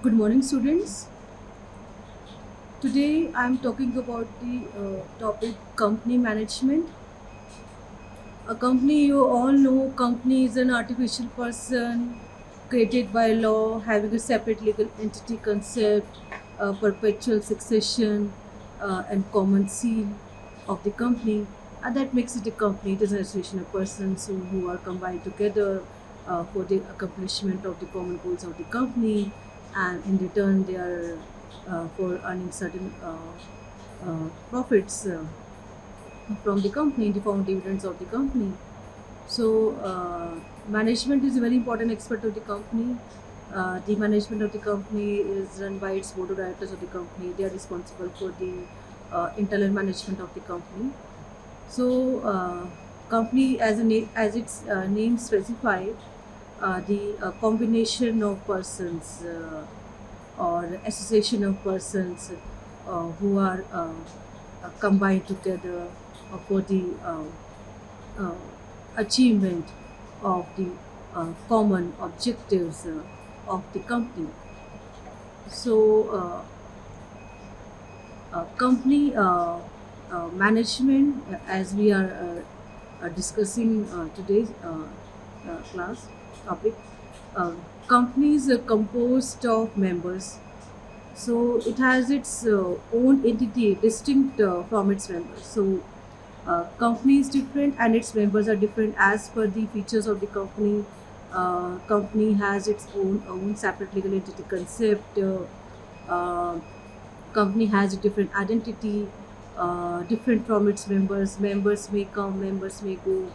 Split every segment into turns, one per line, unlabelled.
Good morning, students. Today I am talking about the topic company management. A company, you all know, company is an artificial person created by law, having a separate legal entity concept, perpetual succession, and common seal of the company. And that makes it a company. It is an association of persons who are combined together for the accomplishment of the common goals of the company, and in return, they are for earning certain profits from the company in the form of dividends of the company. So, management is a very important aspect of the company. The management of the company is run by its board of directors of the company. They are responsible for the internal management of the company. So, company as its name specify, the combination of persons or association of persons who are combined together for the uh, achievement of the common objectives of the company. So, company management, as we are discussing today's class topic, uh, companies are composed of members, so it has its own entity distinct from its members. So company is different and its members are different as per the features of the company. Company has its own separate legal entity concept. Uh, Company has a different identity, different from its members. Members may come, members may go.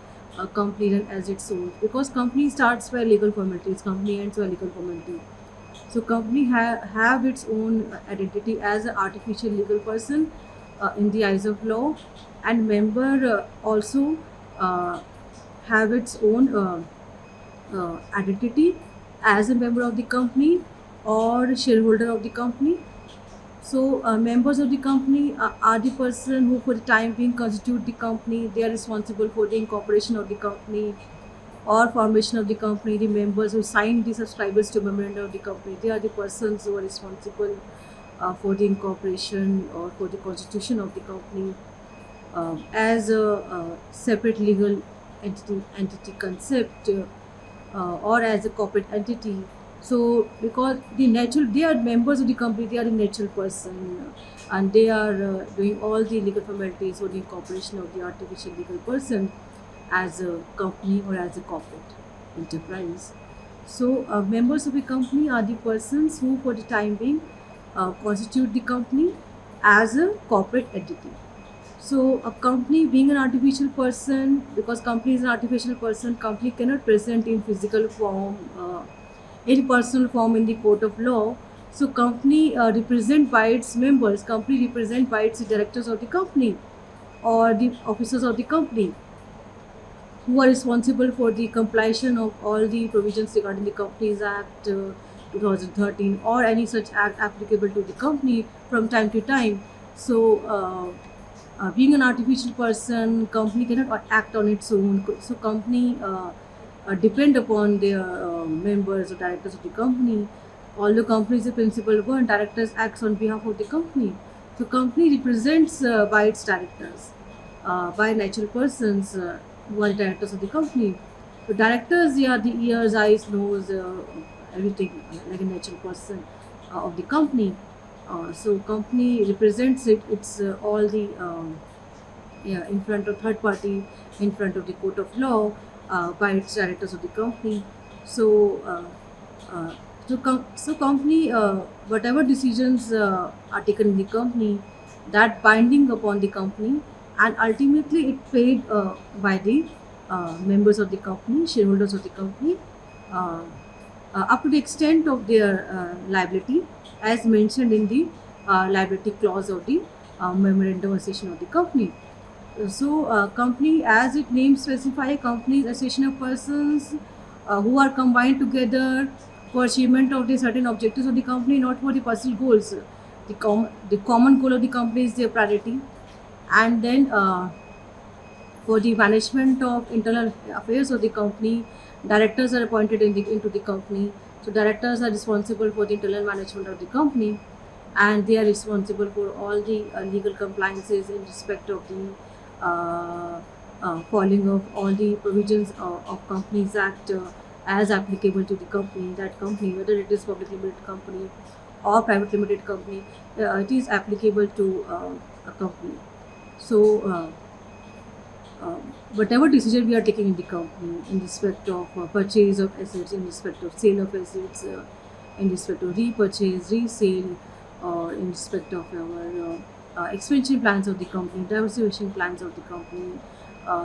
Company run as its own, because company starts by legal formalities, company ends by legal formality. So company have its own identity as an artificial legal person in the eyes of law, and member also uh, have its own identity as a member of the company or shareholder of the company. So members of the company are the person who for the time being constitute the company. They are responsible for the incorporation of the company or formation of the company. The members who sign the subscribers to memorandum of the company, they are the persons who are responsible for the incorporation or for the constitution of the company as a separate legal entity concept, or as a corporate entity. So because they are members of the company, they are a natural person, and they are doing all the legal formalities for the incorporation of the artificial legal person as a company or as a corporate enterprise. So, members of a company are the persons who, for the time being, constitute the company as a corporate entity. So, a company being an artificial person, because company is an artificial person, company cannot present in physical form, in personal form in the court of law. So, company represent by its members, company represent by its directors of the company or the officers of the company, who are responsible for the completion of all the provisions regarding the Companies Act 2013 or any such act applicable to the company from time to time. So, being an artificial person, company cannot act on its own. So, company depend upon their members or directors of the company. Although company is the principal one, directors acts on behalf of the company. So, company represents by its directors, by natural persons who are directors of the company. So directors, they are the ears, eyes, nose, everything like a natural person of the company. So company represents it's all the yeah, in front of third party, in front of the court of law, by its directors of the company. So uh, so company, whatever decisions are taken in the company, that binding upon the company, and ultimately it paid by the members of the company, shareholders of the company, uh, up to the extent of their liability, as mentioned in the liability clause of the memorandum association of the company. So, company, as its name specify, company is association of persons who are combined together for achievement of the certain objectives of the company, not for the personal goals. The common goal of the company is their priority, and then for the management of internal affairs of the company, directors are appointed into the company. So directors are responsible for the internal management of the company, and they are responsible for all the legal compliances in respect of the following of all the provisions of Companies Act as applicable to the company. That company, whether it is public limited company or private limited company, it is applicable to a company. So. Whatever decision we are taking in the company in respect of purchase of assets, in respect of sale of assets, in respect of repurchase, resale, or in respect of our expansion plans of the company, diversification plans of the company,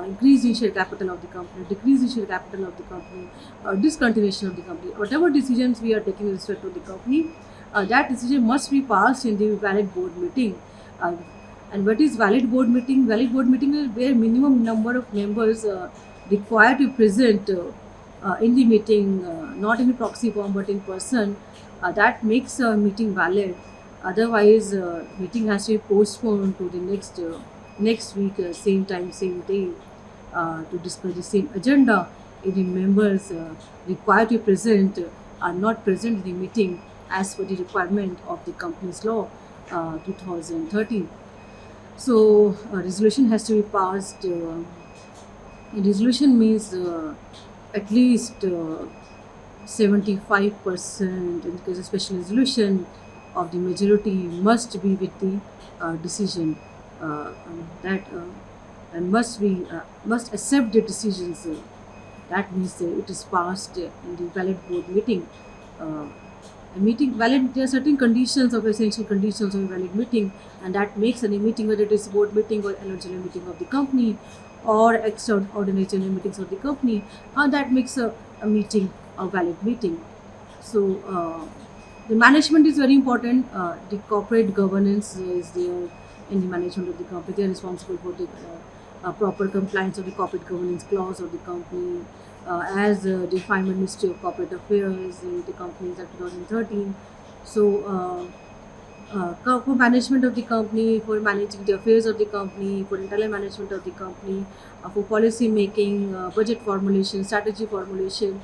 increase in share capital of the company, decrease in share capital of the company, discontinuation of the company, whatever decisions we are taking in respect to the company, that decision must be passed in the valid board meeting. Uh, and what is valid board meeting? Valid board meeting is where minimum number of members required to present in the meeting, not in proxy form but in person. That makes a meeting valid. Otherwise, meeting has to be postponed to the next week, same time, same day, to discuss the same agenda. If the members required to present are not present in the meeting as per the requirement of the company's law 2013. So resolution has to be passed. Resolution means at least 75% in case of special resolution of the majority must be with the decision, that and must accept the decisions. That means it is passed in the valid board meeting. Uh, a meeting valid, there are certain conditions of essential conditions of a valid meeting, and that makes any meeting, whether it is board meeting or annual general meeting of the company or extraordinary general meetings of the company, that makes a meeting a valid meeting. So the management is very important. The corporate governance is there in the management of the company. They are responsible for the proper compliance of the corporate governance clause of the company, as defined by Ministry of Corporate Affairs in the Companies Act 2013. So, for management of the company, for managing the affairs of the company, for internal management of the company, for policy making, budget formulation, strategy formulation,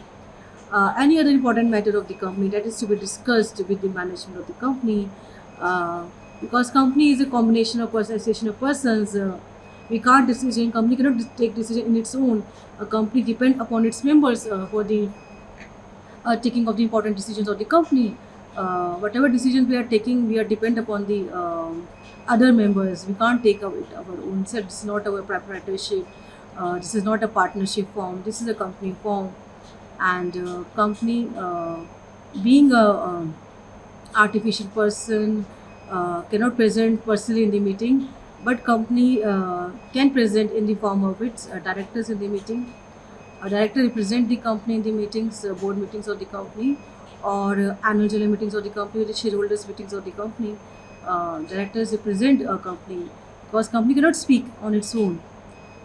any other important matter of the company that is to be discussed with the management of the company, uh, because company is a combination of association of persons. We can't decision, company cannot take decision in its own. A company depend upon its members for the taking of the important decisions of the company. Whatever decisions we are taking, we are depend upon the other members. We can't take it our own self. This is not our proprietorship. This is not a partnership form. This is a company form, and company being a artificial person cannot present personally in the meeting, but company can present in the form of its directors in the meeting. A director represent the company in the meetings, board meetings of the company, or annual general meetings of the company, the shareholders meetings of the company. Directors represent a company because company cannot speak on its own.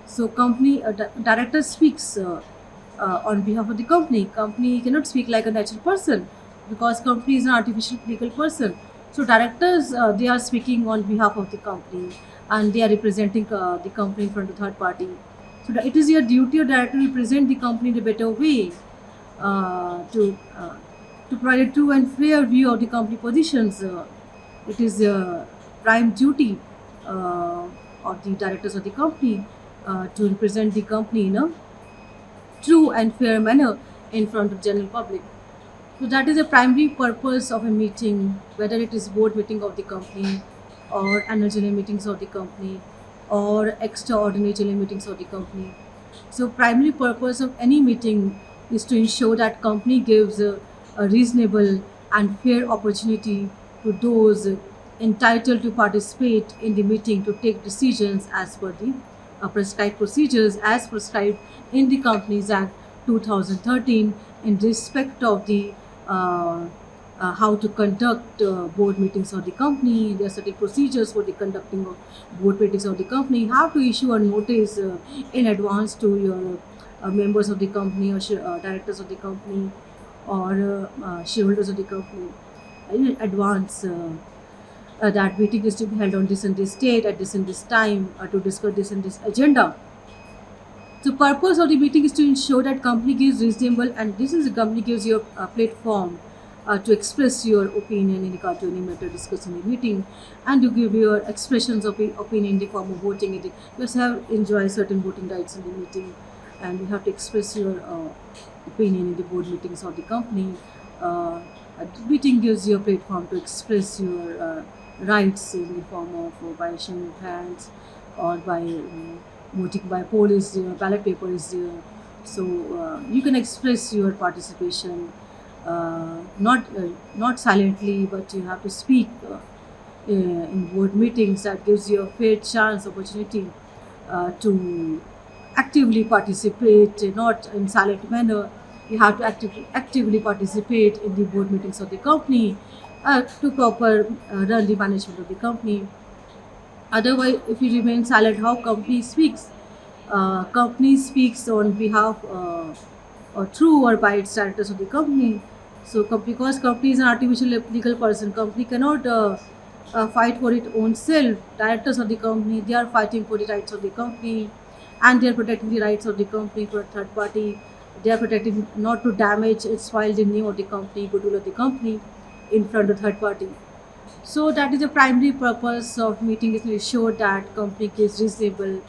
So company director speaks on behalf of the company. Company cannot speak like a natural person because company is an artificial legal person. So directors, they are speaking on behalf of the company, and they are representing the company in front of third party. So it is your duty or director to represent the company in a better way, to provide a true and fair view of the company positions. It is prime duty of the directors of the company to represent the company in a true and fair manner in front of general public. So that is the primary purpose of a meeting, whether it is board meeting of the company or annual general meetings of the company or extraordinary general meetings of the company. So primary purpose of any meeting is to ensure that company gives a reasonable and fair opportunity to those entitled to participate in the meeting to take decisions as per the prescribed procedures as prescribed in the Companies Act 2013 in respect of the how to conduct board meetings of the company. There are certain procedures for the conducting of board meetings of the company. You have to issue a notice in advance to your members of the company or directors of the company or shareholders of the company in advance. That meeting is to be held on this and this date at this and this time to discuss this and this agenda. So purpose of the meeting is to ensure that company gives reasonable, and this is the company gives you a platform to express your opinion in regard to any matter discussed in the meeting, and to give your expressions of opinion in the form of voting. You just have enjoy certain voting rights in the meeting, and you have to express your opinion in the board meetings of the company. The meeting gives you a platform to express your rights in the form of by showing of hands or by voting by poll is there, ballot paper is there. So you can express your participation not silently, but you have to speak in board meetings. That gives you a fair chance, opportunity to actively participate, not in silent manner. You have to actively participate in the board meetings of the company to proper run the management of the company. Otherwise, if you remain silent, how company speaks? Company speaks on behalf or through or by its directors of the company. So, because company is an artificial legal person, company cannot fight for its own self. Directors of the company, they are fighting for the rights of the company, and they are protecting the rights of the company for a third party. They are protecting not to damage its filed the name of the company, goodwill of the company in front of third party. So that is the primary purpose of meeting, is to ensure that company gives reasonable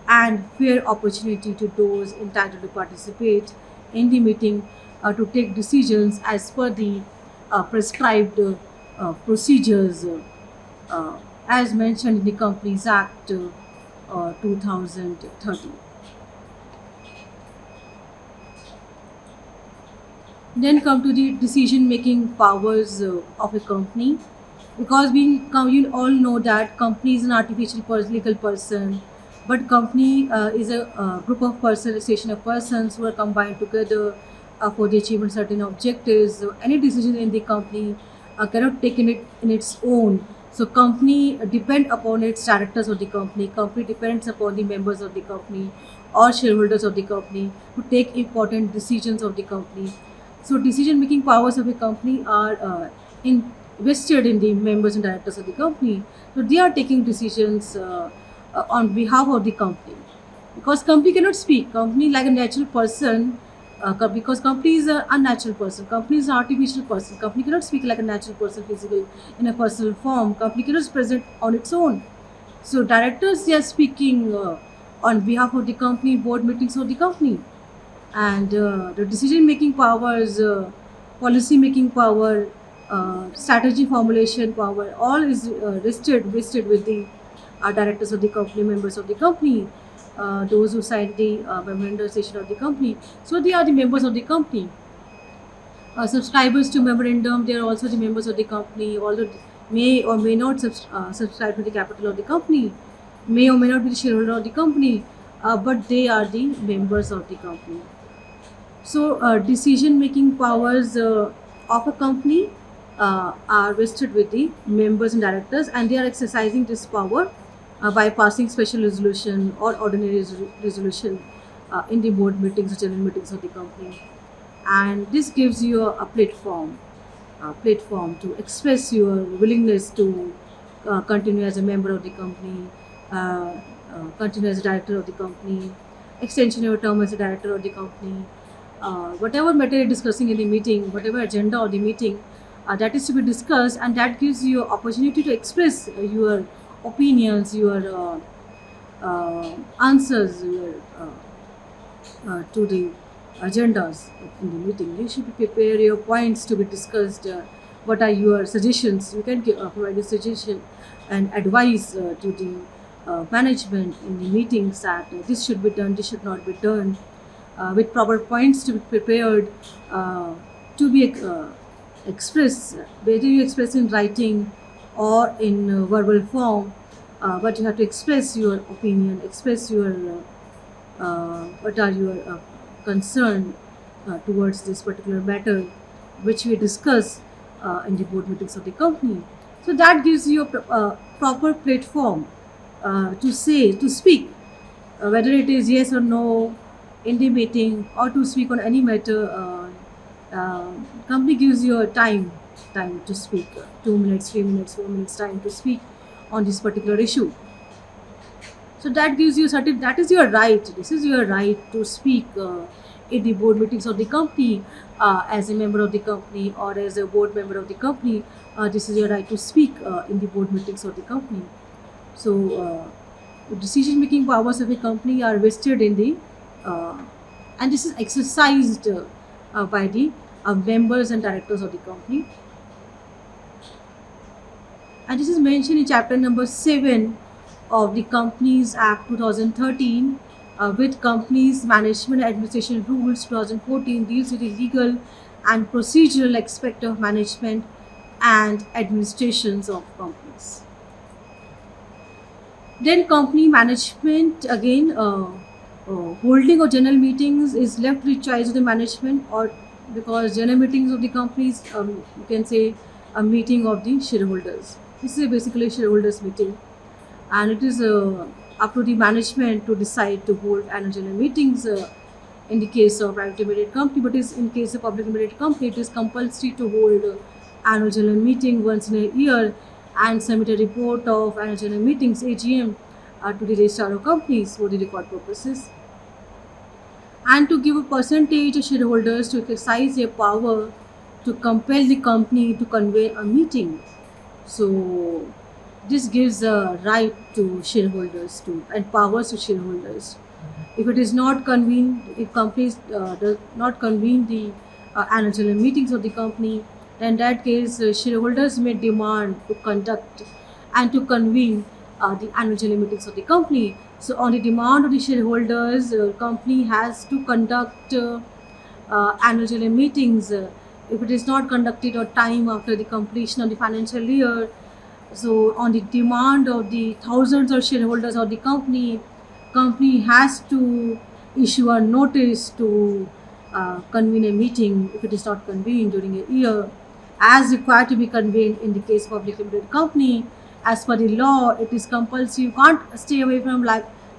and fair opportunity to those entitled to participate in the meeting to take decisions as per the prescribed procedures uh, as mentioned in the Companies Act 2030. Then come to the decision making powers of a company, because you all know that company is an artificial legal person, but company is a group of persons, association of persons who are combined together for the achievement of certain objectives. So any decision in the company cannot take in its own. So company depend upon its directors of the company. Company depends upon the members of the company or shareholders of the company to take important decisions of the company. So decision making powers of a company are invested in the members and directors of the company. So they are taking decisions on behalf of the company, because company cannot speak. Company like a natural person, because company is a unnatural person. Company is an artificial person. Company cannot speak like a natural person, physical in a personal form. Company cannot present on its own. So directors, they are speaking on behalf of the company, board meetings of the company, and the decision making powers, policy making power, strategy formulation power, all is vested with the directors of the company, members of the company, those who signed the memorandum of the company. So they are the members of the company. Subscribers to memorandum, they are also the members of the company, although may or may not subscribe to the capital of the company, may or may not be the shareholder of the company, but they are the members of the company. So, decision making powers of a company are vested with the members and directors, and they are exercising this power by passing special resolution or ordinary resolution in the board meetings or general meetings of the company. And this gives you a platform to express your willingness to continue as a member of the company, continue as a director of the company, extension of your term as a director of the company, whatever matter you're discussing in the meeting, whatever agenda of the meeting, that is to be discussed, and that gives you opportunity to express your opinions, your answers, your to the agendas in the meeting. You should prepare your points to be discussed. What are your suggestions? You can provide a suggestion and advice to the management in the meetings that this should be done, this should not be done, with proper points to be prepared to be expressed, whether you express in writing or in verbal form, but you have to express your opinion, express your what are your concern towards this particular matter which we discuss in the board meetings of the company. So that gives you a proper platform to speak, whether it is yes or no in the meeting, or to speak on any matter. Company gives you a time to speak, 2 minutes, 3 minutes, 4 minutes time to speak on this particular issue. So that gives you certain, that is your right. This is your right to speak in the board meetings of the company as a member of the company or as a board member of the company. This is your right to speak in the board meetings of the company. So the decision making powers of a company are vested in the uh, and this is exercised by the members and directors of the company, and this is mentioned in chapter number 7 of the Companies Act 2013, with Companies Management Administration Rules 2014 deals with the legal and procedural aspect of management and administrations of companies. Then company management again, holding of general meetings is left to the choice of the management, or because general meetings of the companies, you can say a meeting of the shareholders. This is basically a shareholders meeting, and it is up to the management to decide to hold annual general meetings in the case of private limited company, but is in case of public limited company, it is compulsory to hold annual general meeting once in a year and submit a report of annual general meetings AGM to the registrar of companies for the record purposes, and to give a percentage of shareholders to exercise their power to compel the company to convene a meeting. So this gives a right to shareholders to and powers to shareholders. If it is not convened, if companies does not convene the annual general meetings of the company, then in that case shareholders may demand to conduct and to convene the annual general meetings of the company. So on the demand of the shareholders, company has to conduct annual general meetings. If it is not conducted on time after the completion of the financial year, so on the demand of the thousands of shareholders of the company has to issue a notice to convene a meeting if it is not convened during a year, as required to be convened in the case of public limited company. As per the law, it is compulsory. You can't stay away from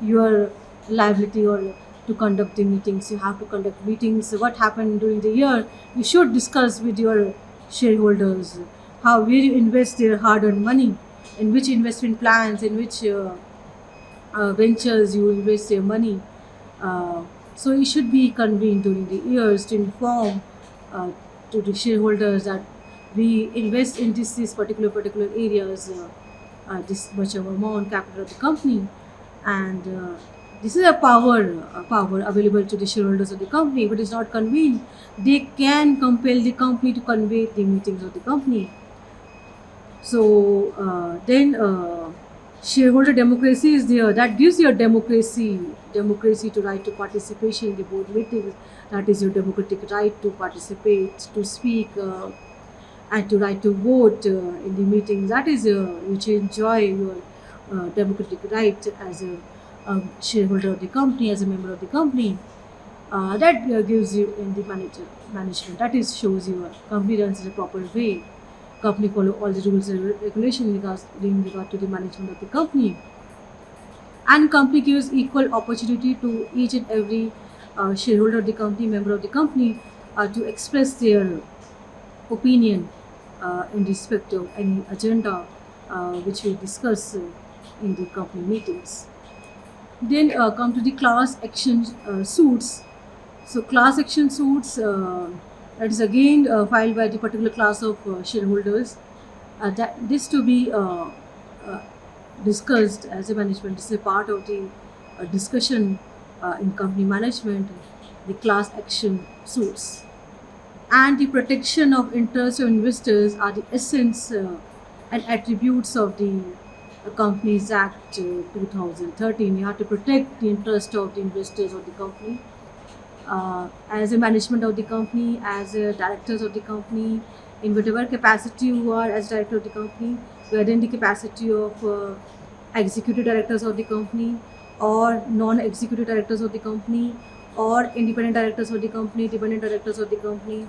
your liability or to conduct the meetings. You have to conduct meetings. What happened during the year? You should discuss with your shareholders how will you invest their hard-earned money, in which investment plans, in which ventures you invest their money. So it should be convened during the years to inform uh, to the shareholders that we invest in this particular areas, this much of amount capital of the company, and this is a power available to the shareholders of the company. If it is not convened, they can compel the company to convene the meetings of the company. So then shareholder democracy is there. That gives you a democracy to right to participation in the board meetings. That is your democratic right to participate, to speak, and to right to vote in the meetings. That is which you enjoy your democratic right as a shareholder of the company, as a member of the company. That gives you in the management. That is shows your company runs in a proper way. Company follow all the rules and regulations in regard to the management of the company, and company gives equal opportunity to each and every shareholder of the company, member of the company, to express their opinion in respect of any agenda which we discuss in the company meetings. Then come to the class action suits. So class action suits, that is again filed by the particular class of shareholders. That this to be uh, discussed as a management. This is a part of the discussion in company management. The class action suits and the protection of interests of investors are the essence and attributes of the Companies Act 2013. You have to protect the interest of the investors of the company, as a management of the company, as a directors of the company, in whatever capacity you are as director of the company, whether in the capacity of executive directors of the company or non-executive directors of the company or independent directors of the company, dependent directors of the company,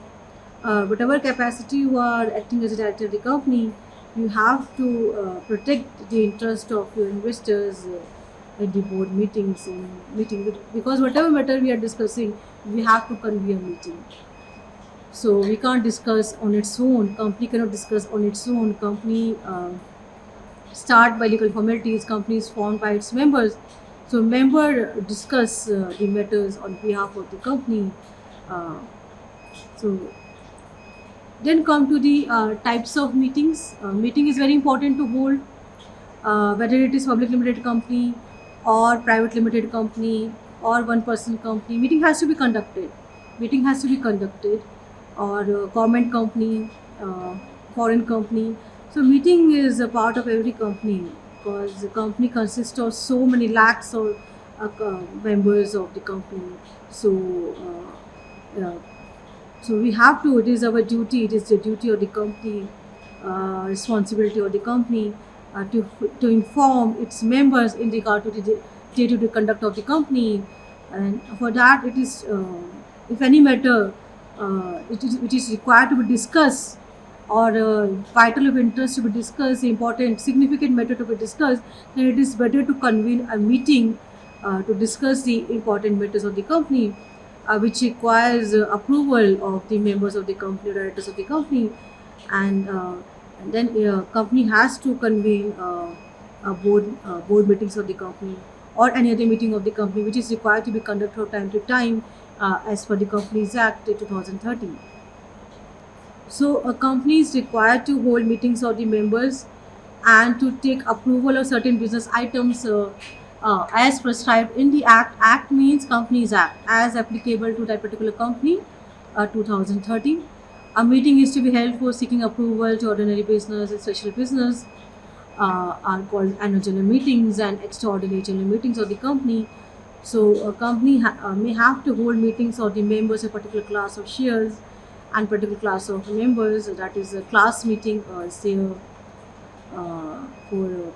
whatever capacity you are acting as a director of the company, you have to protect the interest of your investors at the board meetings and meeting, because whatever matter we are discussing, we have to convene a meeting. So we can't discuss on its own. Company cannot discuss on its own. Company start by legal formalities. Company is formed by its members. So member discuss the matters on behalf of the company. Uh, so then come to the types of meetings. Meeting is very important to hold, whether it is public limited company or private limited company or one person company. Meeting has to be conducted. Meeting has to be conducted, or government company, uh, foreign company. So meeting is a part of every company because the company consists of so many lakhs of members of the company. So so we have to. It is our duty. It is the duty of the company, responsibility of the company to inform its members in regard to the day-to-day conduct of the company, and for that it is if any matter which is required to be discussed or vital of interest to be discussed, important significant matter to be discussed, then it is better to convene a meeting to discuss the important matters of the company, which requires approval of the members of the company, directors of the company, and then company has to convene a board meetings of the company or any other meeting of the company which is required to be conducted from time to time as per the Companies Act 2013. So a company is required to hold meetings of the members and to take approval of certain business items as prescribed in the act. Act means Companies Act as applicable to that particular company, 2013. A meeting is to be held for seeking approval to ordinary business and special business, are called annual general meetings and extraordinary general meetings of the company. So a company may have to hold meetings of the members of a particular class of shares and particular class of members. That is a class meeting, say for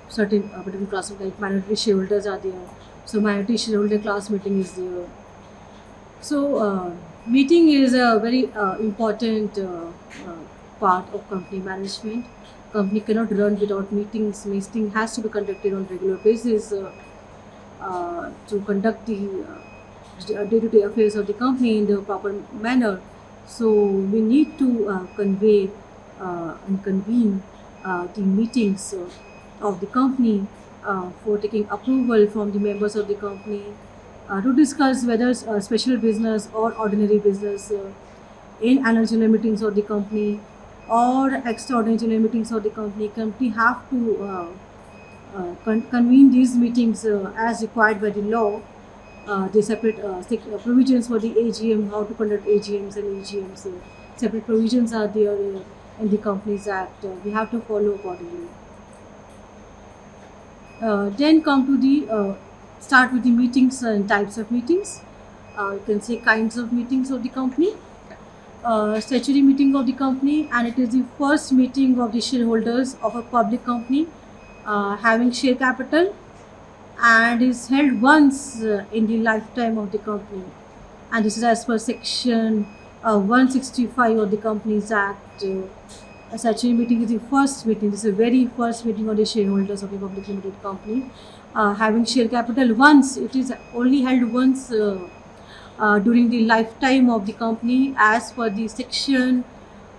certain particular class of, like minority shareholders are there. So minority shareholder class meeting is there. So meeting is a very important part of company management. Company cannot run without meetings. Meeting has to be conducted on regular basis to conduct the day-to-day affairs of the company in the proper manner. So we need to convey and convene the meetings of the company for taking approval from the members of the company to discuss whether special business or ordinary business in annual general meetings of the company or extraordinary general meetings of the company. Company have to convene these meetings as required by the law. They separate provisions for the AGM, how to conduct AGMs and AGMs. Separate provisions are there in the Companies Act. We have to follow accordingly. Then come to the start with the meetings and types of meetings. You can say kinds of meetings of the company. Statutory meeting of the company, and it is the first meeting of the shareholders of a public company having share capital, and is held once in the lifetime of the company, and this is as per section 165 of the Companies Act. A statutory meeting is the first meeting. This is the very first meeting of the shareholders of a public limited company having share capital once. It is only held once during the lifetime of the company as per the section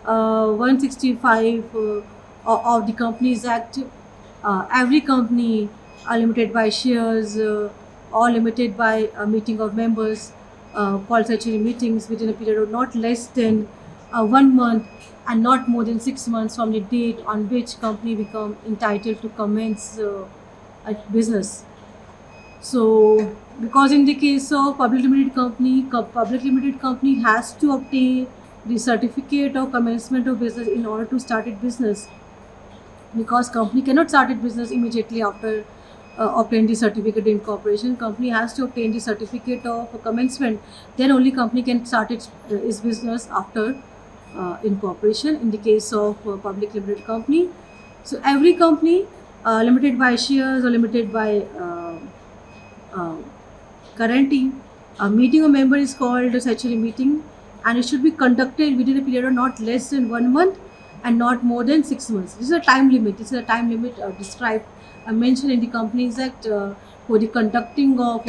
165 of the Companies Act. Every company limited by shares or limited by a meeting of members called statutory meetings within a period of not less than 1 month and not more than 6 months from the date on which company become entitled to commence a business. So because in the case of public limited company has to obtain the certificate of commencement of business in order to start its business, because company cannot start its business immediately after obtain the certificate of incorporation. Company has to obtain the certificate of commencement, then only company can start its business after incorporation in the case of public limited company. So every company limited by shares or limited by guarantee, a meeting of member is called a statutory meeting, and it should be conducted within a period of not less than 1 month and not more than 6 months. This is a time limit. This is a time limit described mentioned in the Companies Act for the conducting of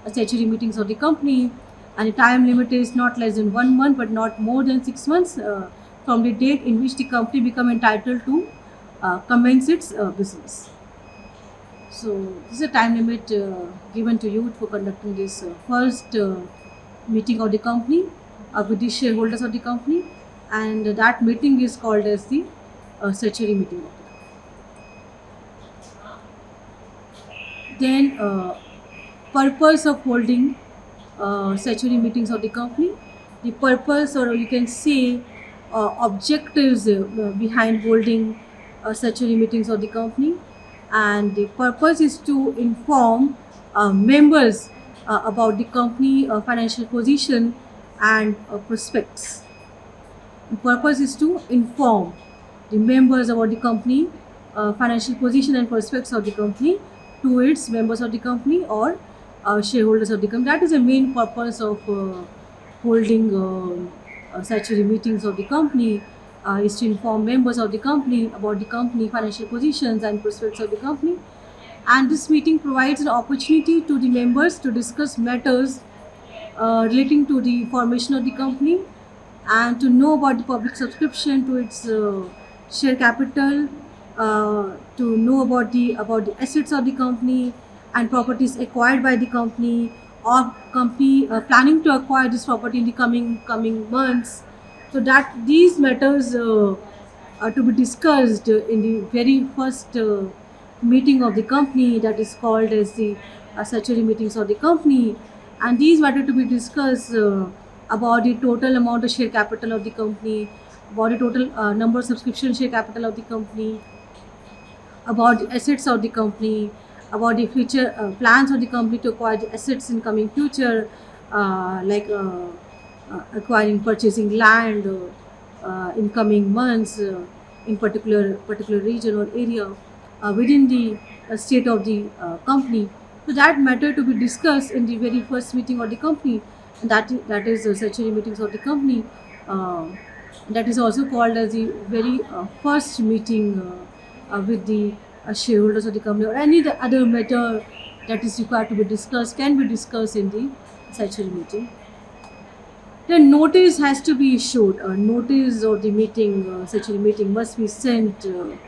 statutory meetings of the company, and the time limit is not less than 1 month but not more than 6 months from the date in which the company become entitled to commence its business. So this is a time limit given to you for conducting this first meeting of the company with the shareholders of the company, and that meeting is called as the statutory meeting of the company. Then purpose of holding statutory meetings of the company, the purpose, or you can say objectives behind holding statutory meetings of the company, and the purpose is to inform members about the company financial position and prospects. The purpose is to inform the members about the company financial position and prospects of the company to its members of the company or shareholders of the company. That is the main purpose of holding statutory meetings of the company, is to inform members of the company about the company financial positions and prospects of the company. And this meeting provides an opportunity to the members to discuss matters relating to the formation of the company and to know about the public subscription to its share capital, to know about the assets of the company and properties acquired by the company, or company planning to acquire this property in the coming months. So that these matters are to be discussed in the very first meeting of the company, that is called as the statutory meetings of the company. And these matter to be discussed about the total amount of share capital of the company, about the total number of subscription share capital of the company, about the assets of the company, about the future plans of the company to acquire the assets in coming future, like acquiring, purchasing land in coming months in particular region or area within the state of the company. So that matter to be discussed in the very first meeting of the company, and that is the statutory meetings of the company. Uh, that is also called as the very first meeting with the shareholders of the company, or any other matter that is required to be discussed can be discussed in the statutory meeting. Then notice has to be issued. A notice of the meeting, statutory meeting, must be sent to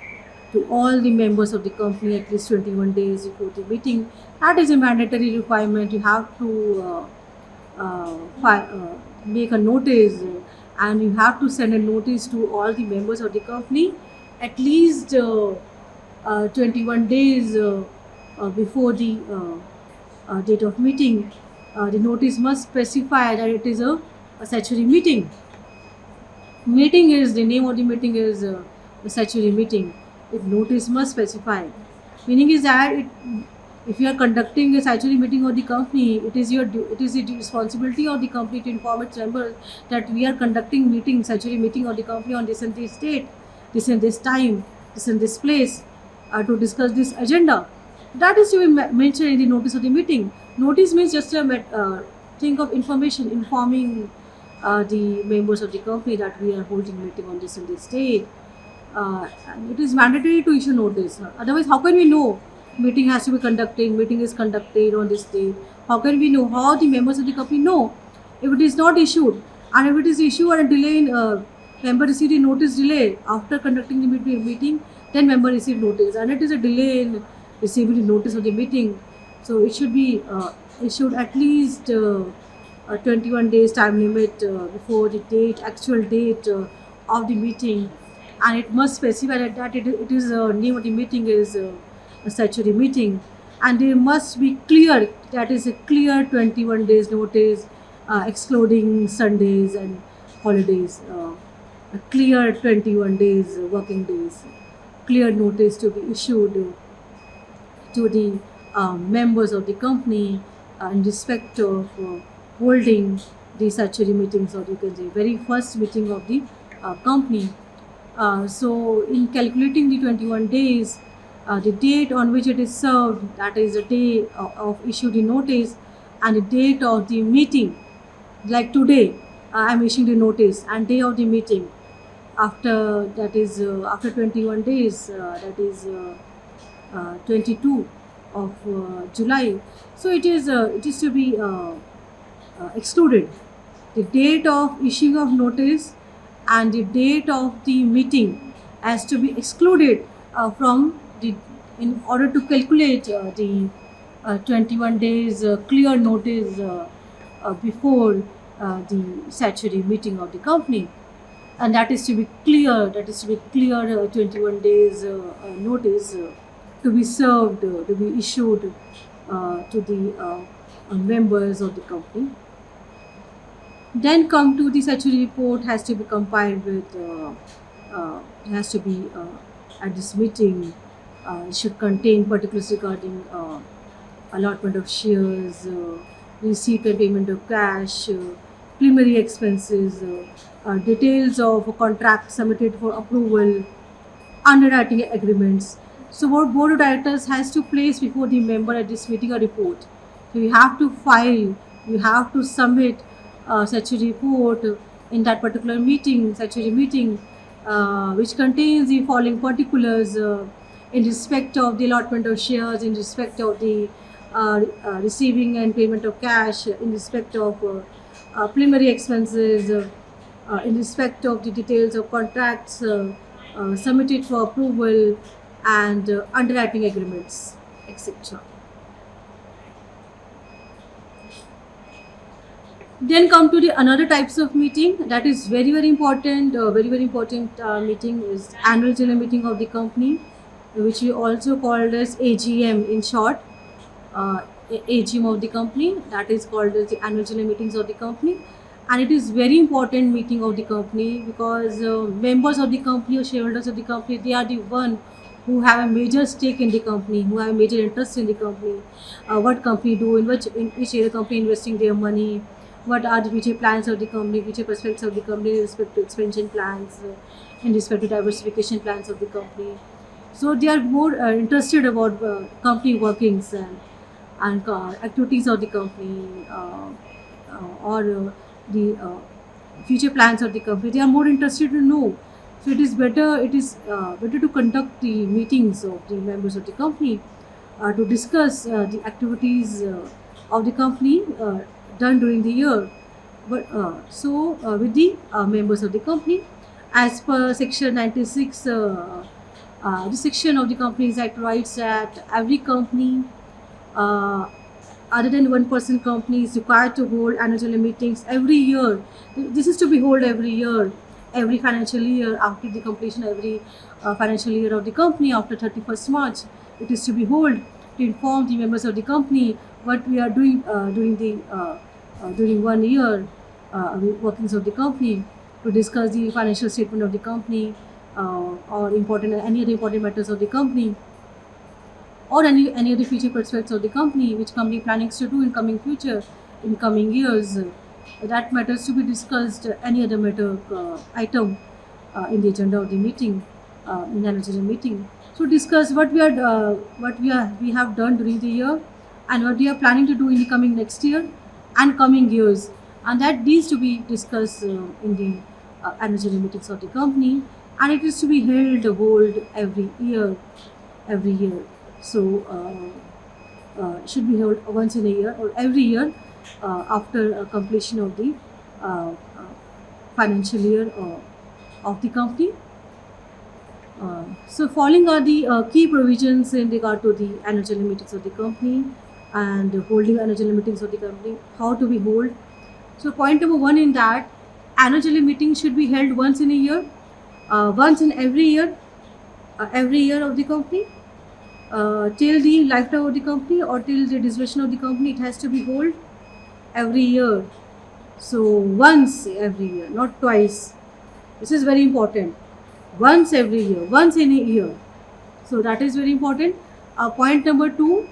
all the members of the company at least 21 days before the meeting. That is a mandatory requirement. You have to make a notice, and you have to send a notice to all the members of the company at least 21 days before the date of meeting. The notice must specify that it is a statutory meeting. Meeting is the name of the meeting is a statutory meeting. If notice must specify, meaning is that if you are conducting a statutory meeting of the company, it is the responsibility of the company to inform its members that we are conducting statutory meeting of the company on this and this date, this and this time, this and this place, to discuss this agenda. That is to be mentioned in the notice of the meeting. Notice means just a thing of information, informing the members of the company that we are holding meeting on this and this date. And it is mandatory to issue notice. Otherwise, how can we know meeting has to be conducted? Meeting is conducted on this date. How can we know? How the members of the company know if it is not issued? And if it is issued and a delay in member received a notice delay after conducting the meeting, then member received notice, and it is a delay in receiving the notice of the meeting. So it should be issued at least 21 days time limit before the actual date of the meeting, and it must specify that it is name of the meeting is a statutory meeting, and there must be clear, that is a clear 21 days notice, excluding Sundays and holidays. A clear 21 days working days, clear notice to be issued to the members of the company in respect of holding the statutory meetings, or you can say very first meeting of the company. So in calculating the 21 days, the date on which it is served, that is the day of issue the notice, and the date of the meeting, like today I am issuing the notice, and day of the meeting after, that is after 21 days, that is 22 of July. So it is to be excluded. The date of issuing of notice and the date of the meeting has to be excluded from the in order to calculate the 21 days clear notice before the statutory meeting of the company, and that is to be clear. 21 days notice to be served, to be issued to the members of the company. Then come to the statutory report has to be compiled with, has to be at this meeting, should contain particulars regarding allotment of shares, receipt and payment of cash, preliminary expenses, details of contracts submitted for approval, underwriting agreements. So what board of directors has to place before the member at this meeting a report. So you have to file, you have to submit such a report in that particular meeting, which contains the following particulars in respect of the allotment of shares, in respect of the receiving and payment of cash, in respect of preliminary expenses, in respect of the details of contracts submitted for approval, and underwriting agreements, etc. Then come to the another types of meeting that is very important. Very important meeting is annual general meeting of the company, which we also called as AGM in short. AGM of the company, that is called as the annual general meetings of the company, and it is very important meeting of the company because members of the company or shareholders of the company, they are the one who have a major stake in the company, who have major interest in the company, what company do, in which area company investing their money, what are the future plans of the company, future prospects of the company in respect to expansion plans, in respect to diversification plans of the company. So they are more interested about company workings and activities of the company, or the future plans of the company. They are more interested to know. So it is better to conduct the meetings of the members of the company to discuss the activities of the company done during the year. But with the members of the company, as per section 96, the section of the Companies Act writes that every company other than 1% company is required to hold annual general meetings every year. This is to be held every year, every financial year after the completion of every financial year of the company after 31st March. It is to be held to inform the members of the company what we are doing during 1 year, workings of the company, to discuss the financial statement of the company, or any other important matters of the company, or any other future prospects of the company, which company planning to do in coming years. That matters to be discussed. Any other matter item in the agenda of the meeting, in an general meeting. So discuss what we have done during the year, and what we are planning to do in the coming next year and coming years, and that needs to be discussed in the annual general meetings of the company, and it is to be hold every year. So should be held once in a year or every year after completion of the financial year of the company. So following are the key provisions in regard to the annual general meetings of the company and holding annual general meetings of the company, how to be held. So point number 1 in that, annual general meeting should be held once in a year, once in every year of the company, till the lifetime of the company or till the dissolution of the company. It has to be held every year. So once every year, not twice. This is very important. Once every year, once in a year. So that is very important. Point number 2,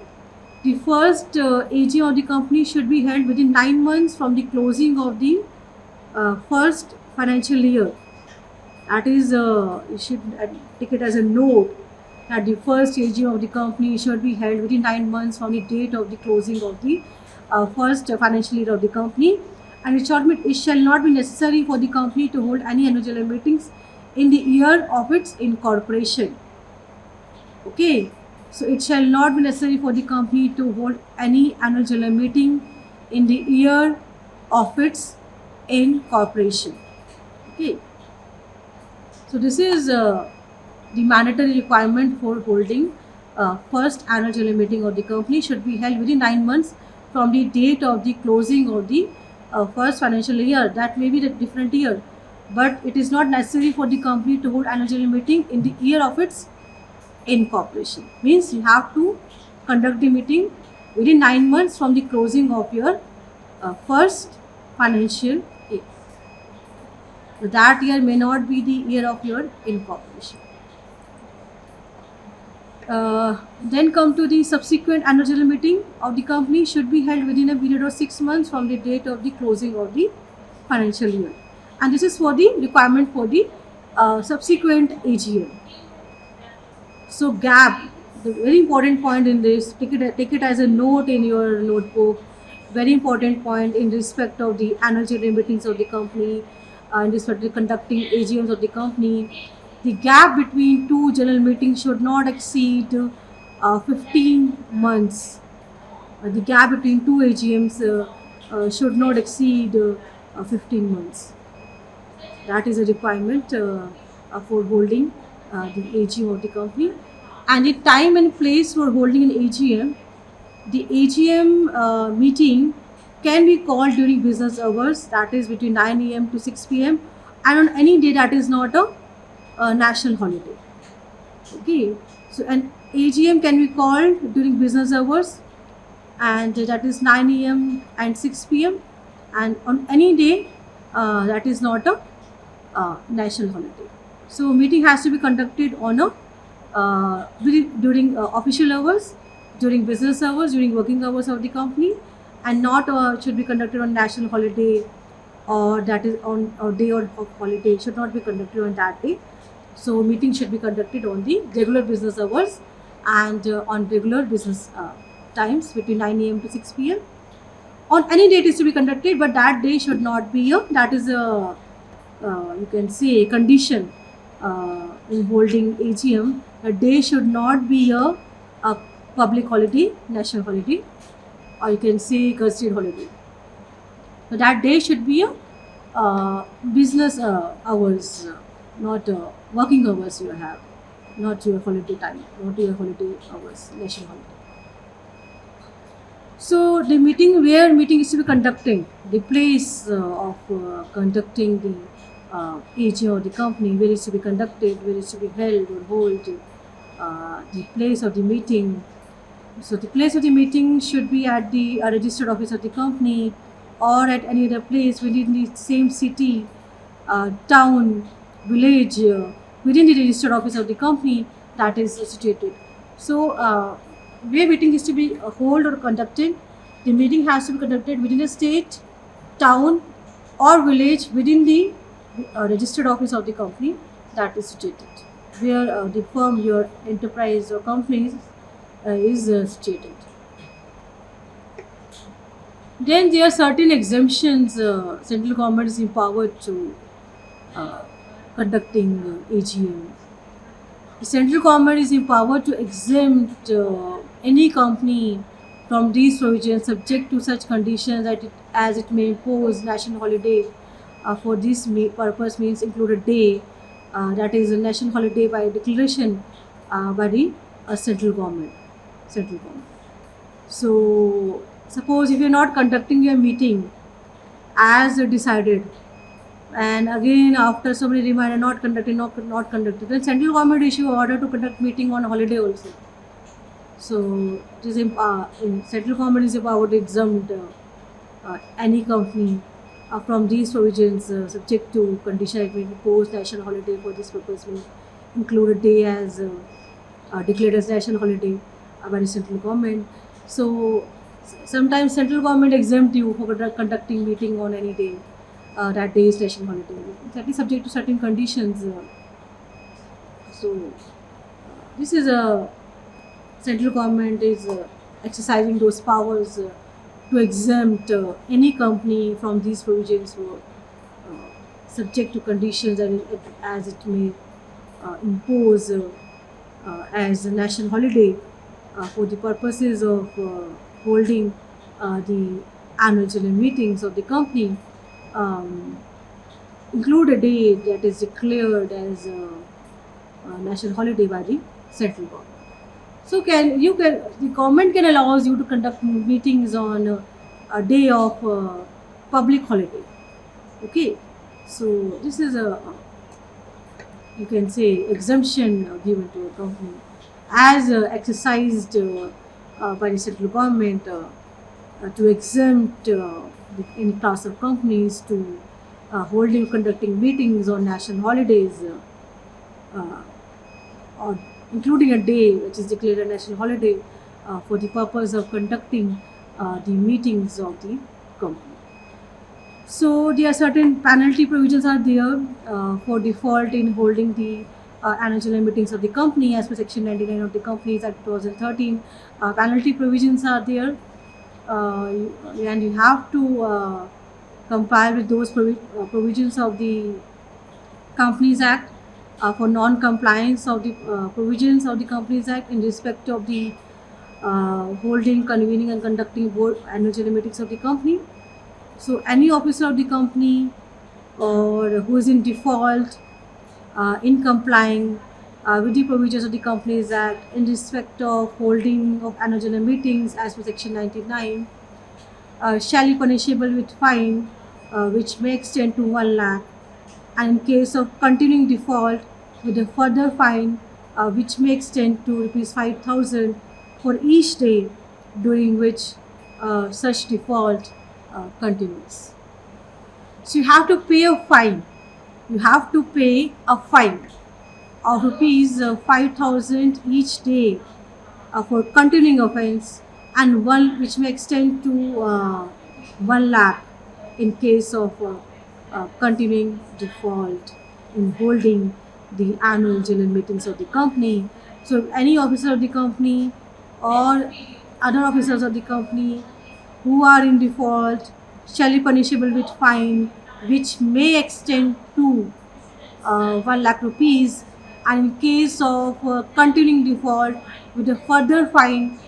the first AGM of the company should be held within 9 months from the closing of the first financial year. That is, you should take it as a note that the first AGM of the company should be held within 9 months from the date of the closing of the first financial year of the company, and it shall not be necessary for the company to hold any annual general meetings in the year of its incorporation. Okay, so it shall not be necessary for the company to hold any annual general meeting in the year of its incorporation. Okay, so this is the mandatory requirement for holding first annual general meeting of the company should be held within 9 months from the date of the closing of the first financial year. That may be the different year, but it is not necessary for the company to hold annual general meeting in the year of its incorporation. Means you have to conduct the meeting within 9 months from the closing of your first financial year. So that year may not be the year of your incorporation. Then come to the subsequent annual general meeting of the company should be held within a period of 6 months from the date of the closing of the financial year. And this is for the requirement for the subsequent AGM. So gap, the very important point in this, take it as a note in your notebook. Very important point in respect of the annual general meetings of the company, in respect of conducting AGMs of the company. The gap between two general meetings should not exceed 15 months. The gap between two AGMs should not exceed 15 months. That is a requirement for holding the AGM of the company. And the time and place for holding an AGM, the AGM meeting can be called during business hours, that is between 9 a.m. to 6 p.m. and on any day that is not a national holiday. Okay, so an AGM can be called during business hours, and that is 9 a.m. and 6 p.m. and on any day that is not a national holiday. So meeting has to be conducted on a during official hours, during business hours, during working hours of the company, and not should be conducted on national holiday, or that is on a day of holiday. It should not be conducted on that day. So meeting should be conducted on the regular business hours and on regular business times between 9 a.m. to 6 p.m. On any day it is to be conducted, but that day should not be that is a you can say a condition in holding AGM. A day should not be a public holiday, national holiday, or you can say constituted holiday. So that day should be a business hours, not working hours you have, not your holiday time, not your holiday hours, national holiday. So the meeting, where meeting is to be conducting, the place of conducting the AGM of the company, where it's to be conducted, where it's to be held or hold, the place of the meeting. So the place of the meeting should be at the registered office of the company, or at any other place within the same city, town, village, within the registered office of the company that is situated. So where meeting is to be held or conducted, the meeting has to be conducted within a state, town, or village within the registered office of the company that is situated, where the firm, your enterprise or company is situated. Then there are certain exemptions central government is empowered to conducting AGM. The central government is empowered to exempt any company from these provisions subject to such conditions that as it may impose national holiday for this purpose, means include a day that is a national holiday by declaration by the central government. So suppose if you are not conducting your meeting as decided, and again after so many reminder not conducted, then central government issue order to conduct meeting on holiday also. So it is central government is empowered to exempt any company from these provisions subject to condition it may impose national holiday for this purpose, may include a day as declared as national holiday by the central government. So sometimes central government exempt you for conducting meeting on any day. That day is national holiday. That is subject to certain conditions. So this is a central government is exercising those powers to exempt any company from these provisions for subject to conditions as it may impose as a national holiday for the purposes of holding the annual general meetings of the company, include a day that is declared as a national holiday by the central government. So the government can allows you to conduct meetings on a day of public holiday. Okay, so this is a, you can say, exemption given to a company as exercised by the central government to exempt any class of companies to holding conducting meetings on national holidays, uh, or including a day which is declared a national holiday for the purpose of conducting the meetings of the company. So there are certain penalty provisions are there for default in holding the annual general meetings of the company as per section 99 of the Companies Act 2013. Penalty provisions are there, and you have to comply with those provisions of the Companies Act for non-compliance of the provisions of the Companies Act in respect of the holding, convening and conducting board annual general meetings of the company. So any officer of the company or who is in default in complying with the provisions of the Companies Act in respect of holding of annual general meetings as per section 99 shall be punishable with fine which may extend to 1 lakh, and in case of continuing default with a further fine which may extend to rupees 5,000 for each day during which such default continues. So you have to pay a fine. You have to pay a fine of rupees 5,000 each day for continuing offence, and one which may extend to 1 lakh in case of continuing default in holding the annual general meetings of the company. So any officer of the company or other officers of the company who are in default shall be punishable with fine which may extend to 1 lakh rupees, and in case of continuing default with a further fine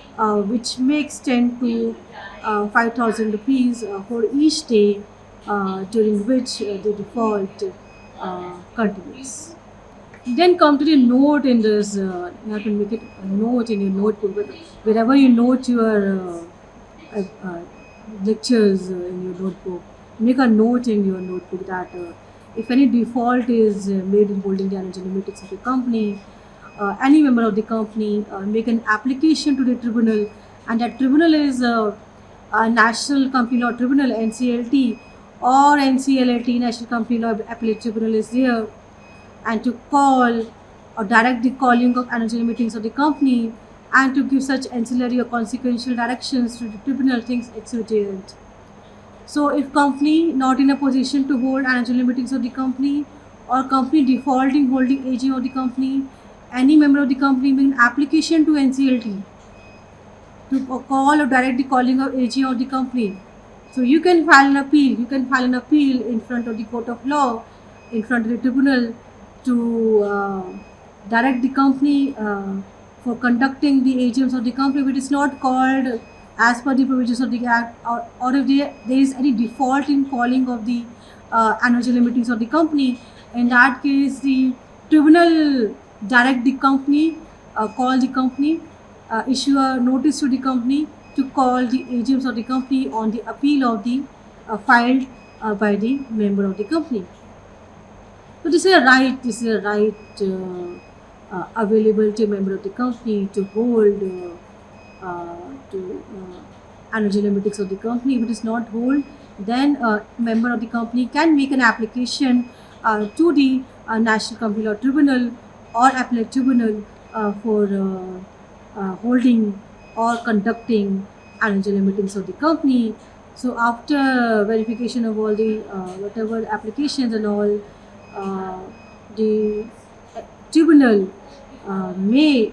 which may extend to 5,000 rupees for each day during which the default continues. Then come to the note in this. You have to make it a note in your notebook. Wherever you note your lectures in your notebook, make a note in your notebook that if any default is made in holding the annual general meetings of the company, any member of the company make an application to the tribunal, and that tribunal is a National Company Law Tribunal (NCLT) or NCLAT, National Company Law Appellate Tribunal is there, and to call or direct the calling of annual general meetings of the company and to give such ancillary or consequential directions to the tribunal things exigent. So if company not in a position to hold annual general meetings of the company, or company defaulting holding AGM of the company, any member of the company make an application to NCLT to call or direct the calling of AGM of the company. So you can file an appeal. You can file an appeal in front of the court of law, in front of the tribunal, to direct the company for conducting the AGMs of the company, which is not called as per the provisions of the Act, or if there is any default in calling of the annual general meetings of the company. In that case, the tribunal direct the company, call the company, issue a notice to the company to call the AGMs of the company on the appeal of the filed by the member of the company. So this is a right. This is a right available to a member of the company to hold to annual general meetings of the company. If it is not hold, then a member of the company can make an application to the National Company Law Tribunal or Appellate Tribunal for holding or conducting annual general meetings of the company. So after verification of all the whatever applications and all, the tribunal may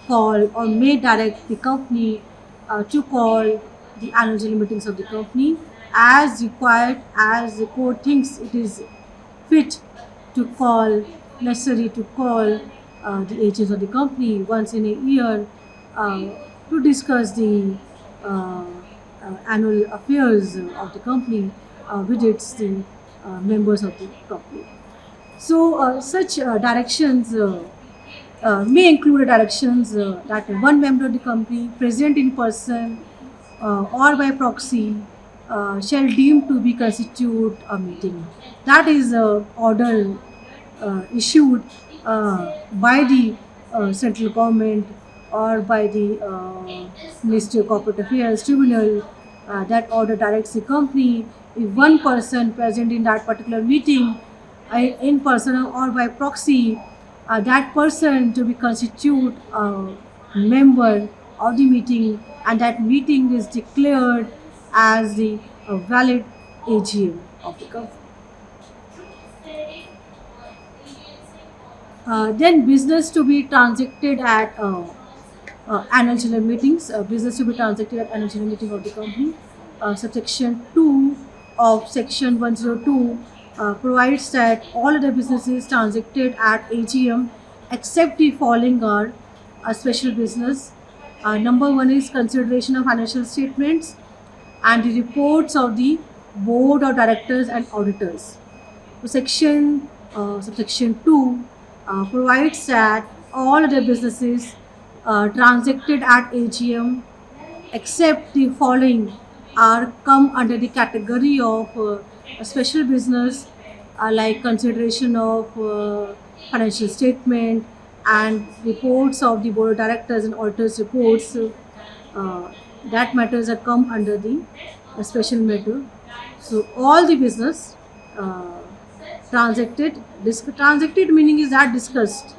call or may direct the company to call the annual general meetings of the company as required, as the court thinks it is fit to call, necessary to call the agents of the company once in a year to discuss the annual affairs of the company with the members of the company. So such directions may include directions that one member of the company present in person or by proxy shall deem to be constitute a meeting. That is order issued by the central government or by the Ministry of Corporate Affairs Tribunal. That order directs the company, if one person present in that particular meeting in person or by proxy, that person to be constitute a member of the meeting, and that meeting is declared as the valid AGM of the company. Then business to be transacted at annual general meetings. Business to be transacted at annual general meeting of the company. Subsection 2 of section 102 provides that all other businesses transacted at AGM except the following are a special business. Number 1 is consideration of financial statements and the reports of the board of directors and auditors. So subsection 2 provides that all other businesses transacted at AGM except the following are come under the category of a special business, like consideration of financial statement and reports of the board of directors and auditors reports. That matters are come under the special matter. So all the business transacted meaning is that discussed.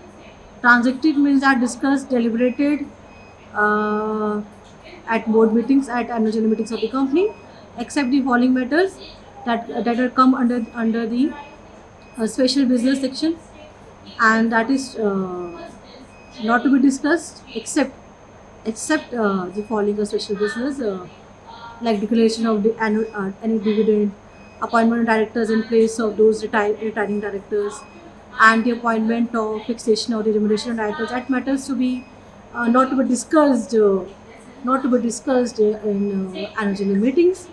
Transacted means that discussed, deliberated at board meetings, at annual general meetings of the company, except the following matters that are come under the special business section, and that is not to be discussed except the following special business, like declaration of the annual any dividend, appointment of directors in place of those retiring directors, and the appointment of fixation of the remuneration of directors. That matters to be not to be discussed in annual general meetings.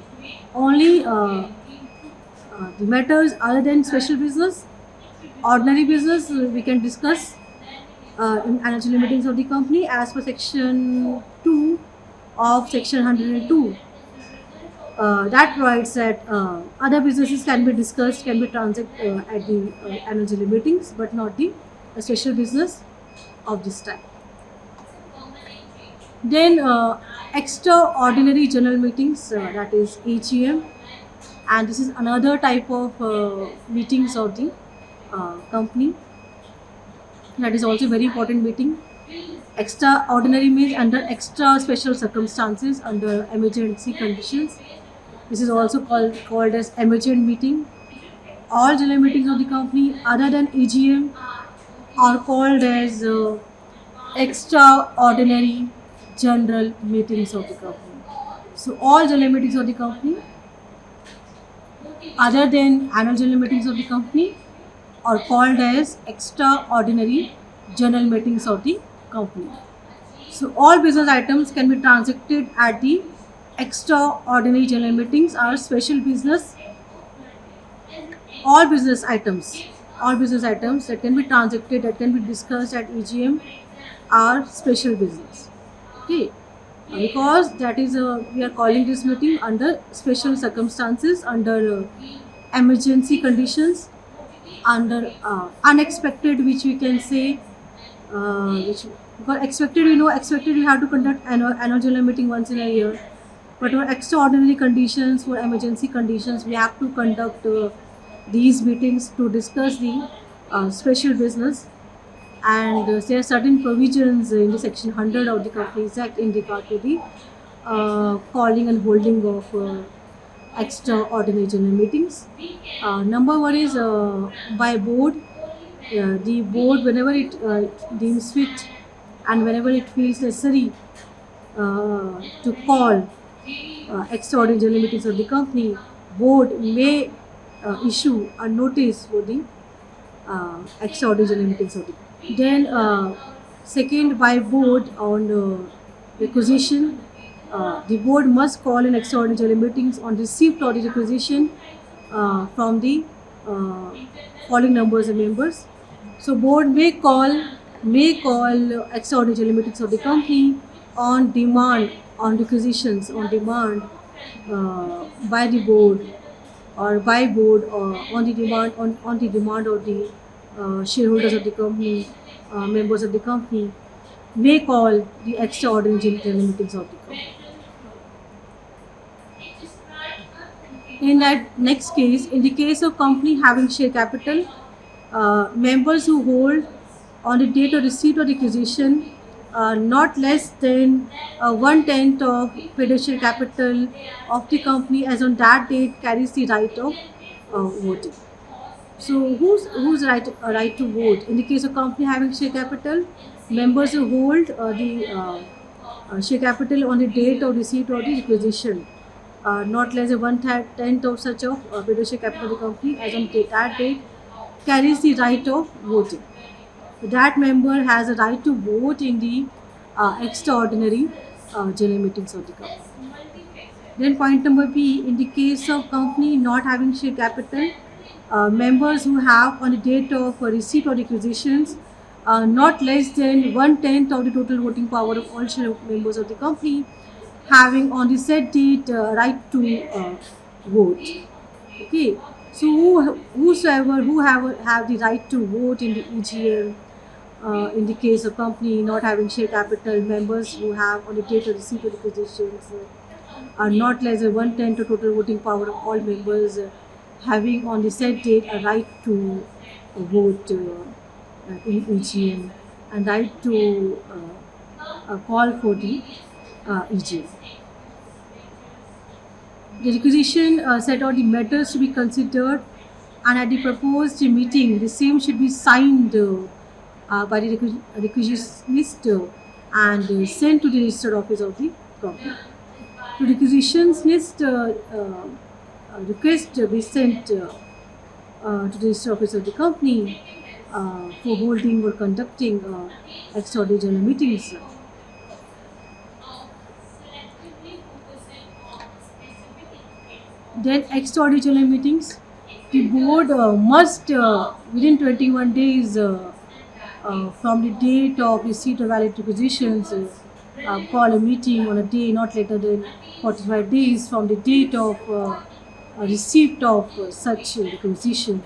Only the matters other than special business, ordinary business, we can discuss in annual general meetings of the company as per section 2 of section 102. That provides that other businesses can be discussed, can be transacted at the annual general meetings, but not the special business of this type. Then extraordinary general meetings, that is AGM, and this is another type of meetings of the company. That is also a very important meeting. Extraordinary means under extra special circumstances, under emergency conditions. This is also called as emergent meeting. All general meetings of the company other than AGM are called as extraordinary general meetings of the company. So all general meetings of the company other than annual general meetings of the company are called as extraordinary general meetings of the company. So all business items can be transacted at the extraordinary general meetings are special business. All business items that can be transacted, that can be discussed at AGM are special business. Okay, because that is we are calling this meeting under special circumstances, under emergency conditions, under unexpected, which we can say, which because expected, we have to conduct annual general meeting once in a year, but for extraordinary conditions, for emergency conditions, we have to conduct these meetings to discuss the special business. And there are certain provisions in the section 100 of the Companies Act in regard to the calling and holding of extraordinary general meetings. Number 1 is by board. The board, whenever it deems fit and whenever it feels necessary to call extraordinary general meetings of the company, board may issue a notice for the extraordinary general meetings of the company. Then second, by board on requisition, the board must call an extraordinary general meetings on receipt or the requisition from the following numbers of members. So board may call may call extraordinary general meetings of the company on demand, on requisitions, on demand by the board or by board or on the demand of the shareholders of the company, members of the company, may call the extraordinary general meetings of the company. In that next case, in the case of company having share capital, members who hold on the date of receipt or requisition not less than 1/10 of paid share capital of the company as on that date carries the right of voting. So who's right to vote? In the case of company having share capital, members who hold the share capital on the date of receipt or the requisition, not less than 1/10 of such of paid share capital of the company as on that date carries the right of voting. That member has a right to vote in the extraordinary general meetings of the company. Then point number B, in the case of company not having share capital, members who have on the date of receipt or requisitions not less than 1/10 of the total voting power of all share members of the company, having on the said date right to vote. Okay, so whosoever who have the right to vote in the EGM, in the case of company not having share capital, members who have on the date of receipt of requisitions are not less than 1/10 of total voting power of all members, having on the said date a right to vote in EGM and right to call for the EGM. The requisition set out the matters to be considered, and at the proposed meeting, the same should be signed by the requisitionist and sent to the registered office of the company. The requisitionist request be sent to the registered office of the company for holding or conducting extraordinary general meetings. Then extraordinary general meetings, the board must within 21 days from the date of receipt of valid requisitions call a meeting on a day not later than 45 days from the date of receipt of such requisition.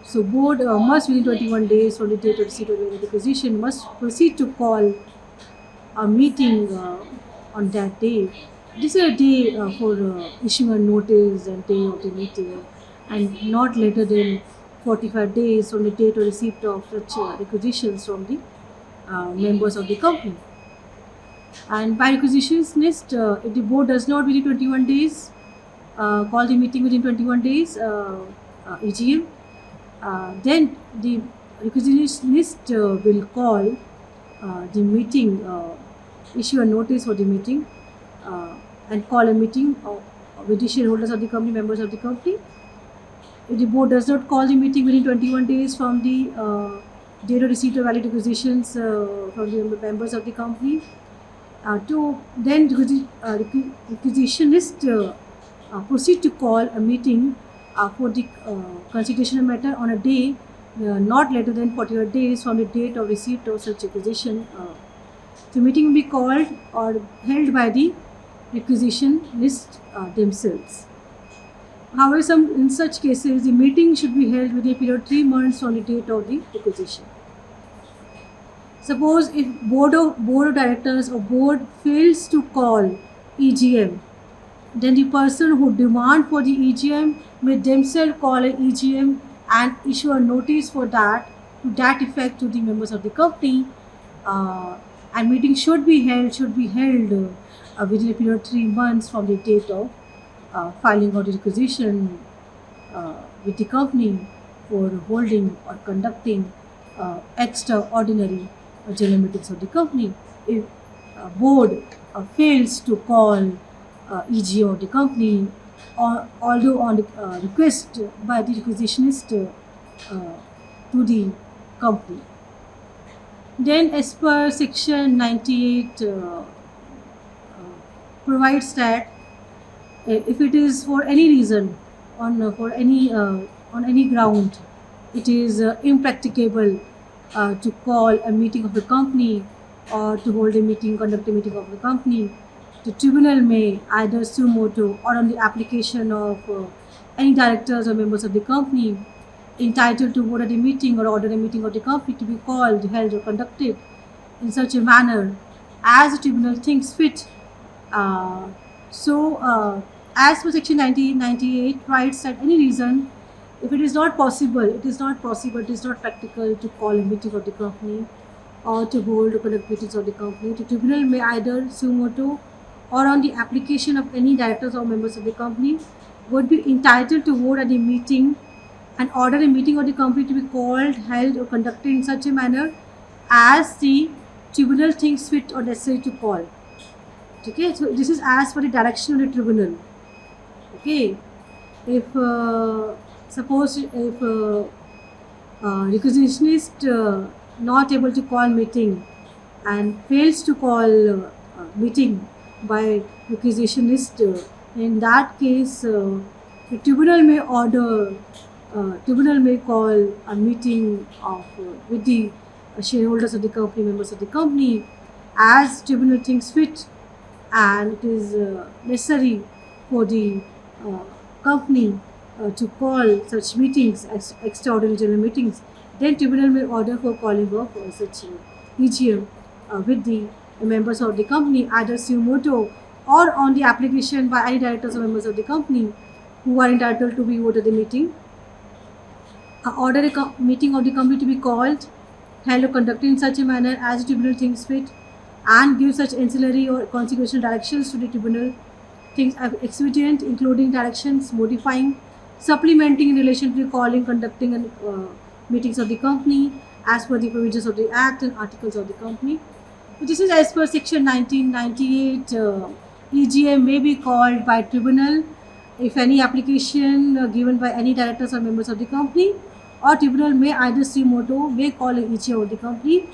So board must within 21 days from the date of receipt of valid requisition must proceed to call a meeting on that day. This is a day for issuing a notice and day of the meeting, and not later than 45 days from the date of receipt of such requisitions from the members of the company. And by requisitionist, if the board does not within 21 days call the meeting within 21 days EGM, then the requisitionist will call the meeting, issue a notice for the meeting and call a meeting with the shareholders of the company, members of the company. If the board does not call the meeting within 21 days from the date of receipt of valid requisitions from the members of the company, to then requisitionist proceed to call a meeting for the consideration of matter on a day not later than 45 days from the date of receipt of such requisition. The meeting will be called or held by the requisitionist themselves. However, in such cases, the meeting should be held within a period of 3 months from the date of the requisition. Suppose if board of directors or board fails to call EGM, then the person who demand for the EGM may themselves call an EGM and issue a notice for that to that effect to the members of the company. And meeting should be held within a period of 3 months from the date of filing of the requisition with the company for holding or conducting extraordinary general meetings of the company. If board fails to call EGM of the company, although on the request by the requisitionist to the company. Then as per section 98 provides that if it is for any reason on any ground it is impracticable to call a meeting of the company or to hold a meeting, conduct a meeting of the company, the tribunal may either suo motu or on the application of any directors or members of the company entitled to vote at a meeting or order a meeting of the company to be called, held, or conducted in such a manner as the tribunal thinks fit. Uh, as per Section 1998 writes that any reason, if it is not possible, it is not practical to call a meeting of the company or to hold or conduct meetings of the company, the tribunal may either suo motu or on the application of any directors or members of the company would be entitled to vote at the meeting and order a meeting of the company to be called, held, or conducted in such a manner as the tribunal thinks fit or necessary to call. Okay, so this is as per the direction of the tribunal. Okay, if suppose if requisitionist not able to call meeting and fails to call meeting by requisitionist, in that case the tribunal may order tribunal may call a meeting of with the shareholders of the company, members of the company, as tribunal thinks fit, and it is necessary for the uh, company to call such meetings as extraordinary general meetings. Then tribunal may order for calling of such EGM with the members of the company, either suo motu or on the application by any directors or members of the company who are entitled to be voted at the meeting. Order a meeting of the company to be called, held, or conducted in such a manner as the tribunal thinks fit, and give such ancillary or consequential directions to the tribunal things expedient, including directions modifying, supplementing in relation to the calling, conducting, and meetings of the company as per the provisions of the Act and articles of the company. So this is as per Section 1998. EGM may be called by tribunal if any application given by any directors or members of the company, or tribunal may either suo motu may call an EGM of the company.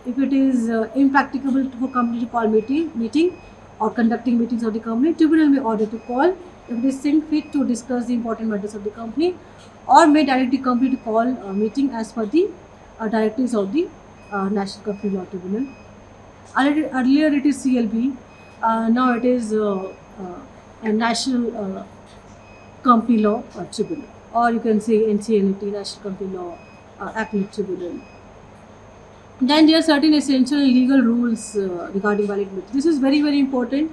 If it is impracticable for company to call meeting or conducting meetings of the company, tribunal may order to call if it is seen fit to discuss the important matters of the company, or may direct the company to call a meeting as per the directives of the National Company Law Tribunal. Earlier it is CLB, now it is a National Company Law Tribunal, or you can say NCLT, National Company Law Appellate Tribunal. Then there are certain essential legal rules regarding valid meeting. This is very, very important.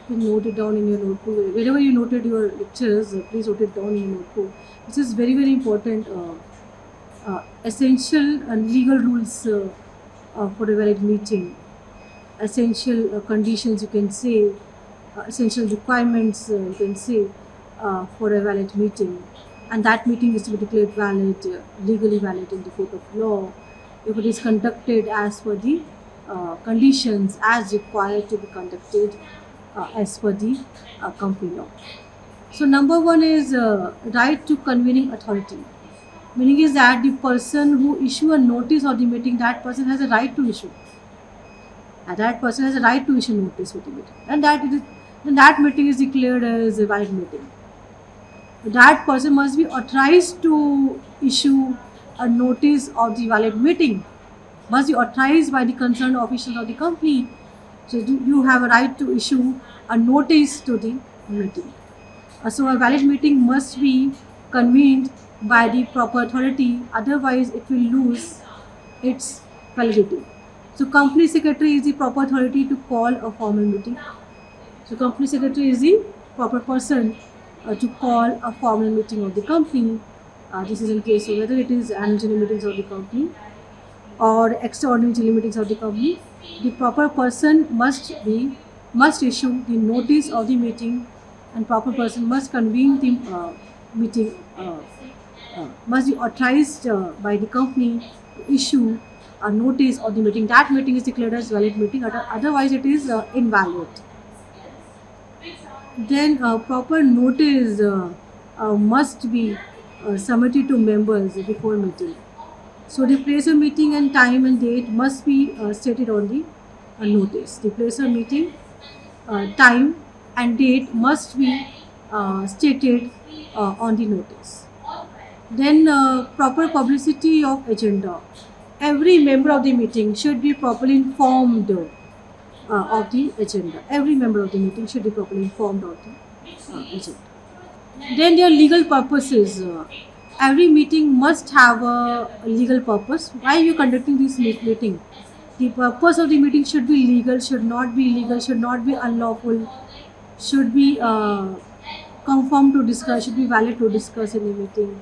You note it down in your notebook. Wherever you noted your lectures, please note it down in your notebook. This is very, very important. Essential legal rules for a valid meeting. Essential conditions, you can say. Essential requirements, you can say, for a valid meeting. And that meeting is to be declared valid, legally valid in the court of law, if it is conducted as per the conditions as required to be conducted as per the company law. So number one is right to convening authority. Meaning is that the person who issue a notice of the meeting, that person has a right to issue. And that person has a right to issue notice for the meeting. And that meeting is declared as a valid meeting. That person must be authorized to issue a notice of the valid meeting, must be authorized by the concerned officials of the company. So you have a right to issue a notice to the meeting. So a valid meeting must be convened by the proper authority, otherwise it will lose its validity. So company secretary is the proper authority to call a formal meeting. So company secretary is the proper person to call a formal meeting of the company. This is in case of whether it is annual general meetings of the company or extraordinary general meetings of the company. The proper person must issue the notice of the meeting, and proper person must convene the meeting. Must be authorized by the company to issue a notice of the meeting. That meeting is declared as valid meeting. Otherwise, it is invalid. Then proper notice must be submitted to members before meeting. So the place of meeting and time and date must be stated on the notice. The place of meeting, time and date must be stated on the notice. Then proper publicity of agenda. Every member of the meeting should be properly informed of the agenda. Every member of the meeting should be properly informed of the agenda. Then there are legal purposes. Every meeting must have a legal purpose. Why are you conducting this meeting? The purpose of the meeting should be legal, should not be illegal, should not be unlawful, should be conform to discuss, should be valid to discuss in the meeting.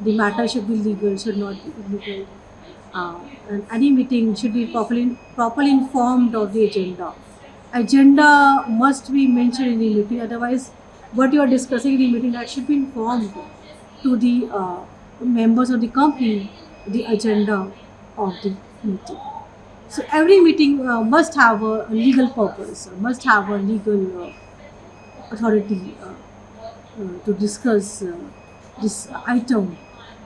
The matter should be legal, should not be illegal. And any meeting should be properly informed of the agenda. Agenda must be mentioned in the meeting. Otherwise, what you are discussing in the meeting, that should be informed to the members of the company, the agenda of the meeting. So every meeting must have a legal purpose, must have a legal authority to discuss this item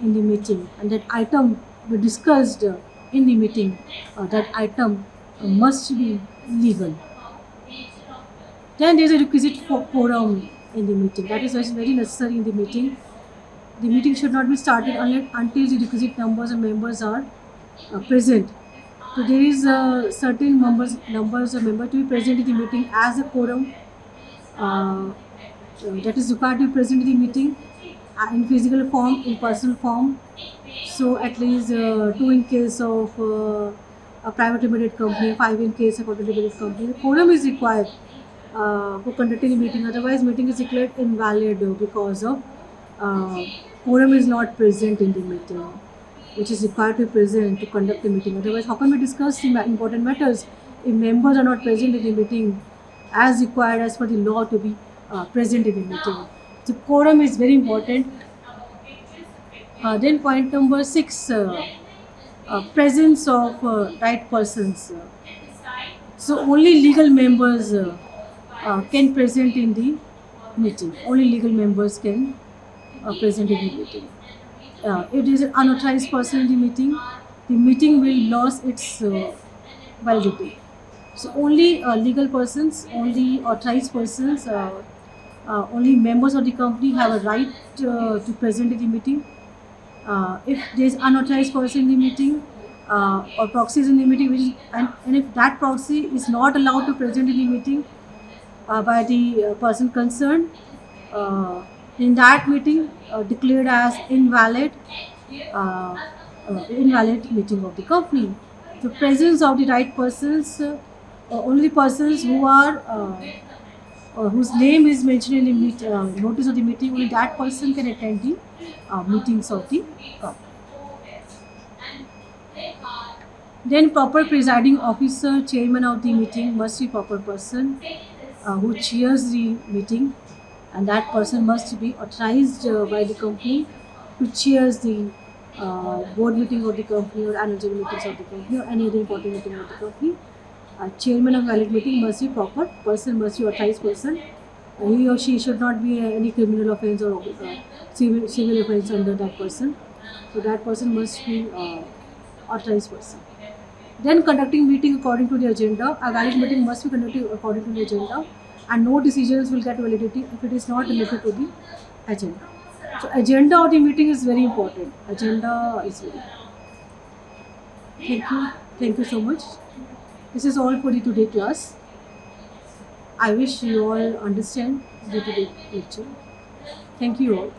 in the meeting, and that item be discussed in the meeting. That item must be legal. Then there is a requisite for quorum in the meeting. That is very necessary in the meeting. The meeting should not be started until the requisite numbers of members are present. So there is certain numbers of members to be present in the meeting as a quorum. That is required to be present in the meeting in physical form, in personal form. So at least 2 in case of a private limited company, 5 in case of a limited company. The quorum is required for conducting a meeting. Otherwise, meeting is declared invalid because of quorum is not present in the meeting, which is required to be present to conduct the meeting. Otherwise, how can we discuss the important matters if members are not present in the meeting as required as per the law to be present in the meeting? So quorum is very important. Then point number 6, presence of right persons. So only legal members can present in the meeting. Only legal members can present in the meeting. If there is an unauthorized person in the meeting will lose its validity. So only legal persons, only authorized persons, only members of the company have a right to present in the meeting. If there is unauthorized person in the meeting or proxies in the meeting, and if that proxy is not allowed to present in the meeting by the person concerned, in that meeting declared as invalid meeting of the company. The presence of the right persons, only persons who are whose name is mentioned in the notice of the meeting, only that person can attend the meetings of the company. Then proper presiding officer, chairman of the meeting must be proper person who chairs the meeting, and that person must be authorized by the company to chairs the board meeting of the company or annual general meetings of the company or any other important meeting of the company. Chairman of valid meeting must be proper person, must be authorized person. He or she should not be any criminal offence or civil offence under that person. So that person must be authorized person. Then conducting meeting according to the agenda. A valid meeting must be conducted according to the agenda, and no decisions will get validity if it is not related to the agenda. So agenda of the meeting is very important. Agenda is very important. Thank you so much. This is all for the today class. I wish you all understand the today lecture. Thank you all.